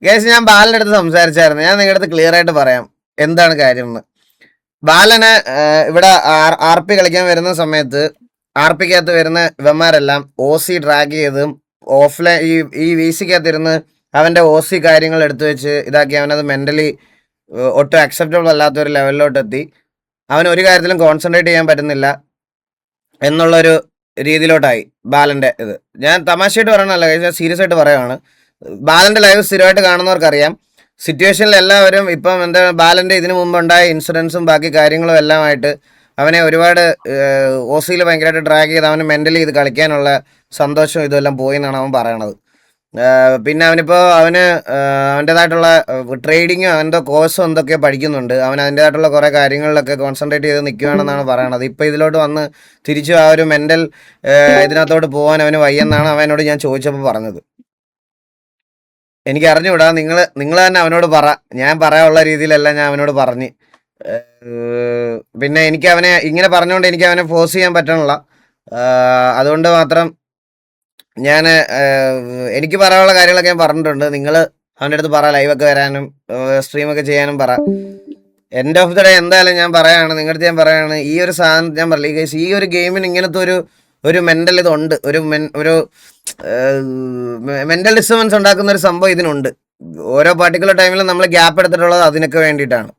Guys ഞാൻ ബാലൻ്റെ അടുത്ത് സംസാരിച്ചായിരുന്നു. ഞാൻ നിങ്ങളുടെ അടുത്ത് ക്ലിയർ ആയിട്ട് പറയാം എന്താണ് കാര്യം എന്ന്. ബാലന് ഇവിടെ ആർ പി കളിക്കാൻ വരുന്ന സമയത്ത് ആർ പിക്കകത്ത് വരുന്ന ഇവന്മാരെല്ലാം OC ട്രാക്ക് ചെയ്തും ഓഫ്ലൈൻ ഈ VC-ക്കകത്ത് ഇരുന്ന് അവൻ്റെ OC കാര്യങ്ങൾ എടുത്തു വെച്ച് ഇതാക്കി അവനത് മെൻ്റലി ഒട്ടും അക്സെപ്റ്റബിൾ അല്ലാത്ത ഒരു ലെവലിലോട്ട് എത്തി. അവന് ഒരു കാര്യത്തിലും കോൺസെൻട്രേറ്റ് ചെയ്യാൻ പറ്റുന്നില്ല എന്നുള്ളൊരു രീതിയിലോട്ടായി ബാലൻ്റെ ഇത്. ഞാൻ തമാശയായിട്ട് പറയണല്ല, ഞാൻ സീരിയസ് ആയിട്ട് പറയുകയാണ്. ബാലൻ്റെ ലൈവ് സ്ഥിരമായിട്ട് കാണുന്നവർക്കറിയാം. സിറ്റുവേഷനിൽ എല്ലാവരും ഇപ്പം എന്താ ബാലൻ്റെ ഇതിനു മുമ്പുണ്ടായ ഇൻസിഡൻസും ബാക്കി കാര്യങ്ങളും എല്ലാമായിട്ട് അവനെ ഒരുപാട് OC-യിൽ ഭയങ്കരമായിട്ട് ഡ്രാഗ് ചെയ്ത് അവന് മെൻ്റലി ഇത് കളിക്കാനുള്ള സന്തോഷവും ഇതെല്ലാം പോയി എന്നാണ് അവൻ പറയണത്. പിന്നെ അവനിപ്പോൾ അവൻ്റേതായിട്ടുള്ള ട്രേഡിങ്ങും അവൻ്റെ കോഴ്സും എന്തൊക്കെയോ പഠിക്കുന്നുണ്ട്. അവൻ അതിൻ്റേതായിട്ടുള്ള കുറേ കാര്യങ്ങളിലൊക്കെ കോൺസെൻട്രേറ്റ് ചെയ്ത് നിൽക്കുകയാണെന്നാണ് പറയണത്. ഇപ്പോൾ ഇതിലോട്ട് വന്ന് തിരിച്ചു ആ ഒരു മെൻ്റൽ ഇതിനകത്തോട്ട് പോകാൻ അവന് വയ്യെന്നാണ് അവനോട് ഞാൻ ചോദിച്ചപ്പോൾ പറഞ്ഞത്. എനിക്ക് അറിഞ്ഞുകൂടാ, നിങ്ങൾ തന്നെ അവനോട് പറ. ഞാൻ പറയാനുള്ള രീതിയിലല്ല ഞാൻ അവനോട് പറഞ്ഞ്. പിന്നെ എനിക്ക് അവനെ ഇങ്ങനെ പറഞ്ഞുകൊണ്ട് എനിക്ക് അവനെ ഫോഴ്സ് ചെയ്യാൻ പറ്റണില്ല. അതുകൊണ്ട് മാത്രം ഞാൻ എനിക്ക് പറയാനുള്ള കാര്യങ്ങളൊക്കെ ഞാൻ പറഞ്ഞിട്ടുണ്ട്. നിങ്ങൾ അവൻ്റെ അടുത്ത് പറ, ലൈവൊക്കെ വരാനും സ്ട്രീമൊക്കെ ചെയ്യാനും പറ. എൻഡ് ഓഫ് ദ ഡേ എന്തായാലും ഞാൻ പറയാണ്, നിങ്ങളുടെ അടുത്ത് ഞാൻ പറയാണ്, ഈ ഒരു സാധനം ഞാൻ പറയില്ല ഗൈസ്, ഈ ഒരു ഗെയിമിന് ഇങ്ങനത്തെ ഒരു മെൻ്റൽ ഇതുണ്ട്, ഒരു മെൻ്റൽ ഡിസ്റ്റർബൻസ് ഉണ്ടാക്കുന്ന ഒരു സംഭവം ഇതിനുണ്ട്. ഓരോ പർട്ടിക്കുലർ ടൈമിലും നമ്മൾ ഗ്യാപ്പ് എടുത്തിട്ടുള്ളത് അതിനൊക്കെ വേണ്ടിയിട്ടാണ്.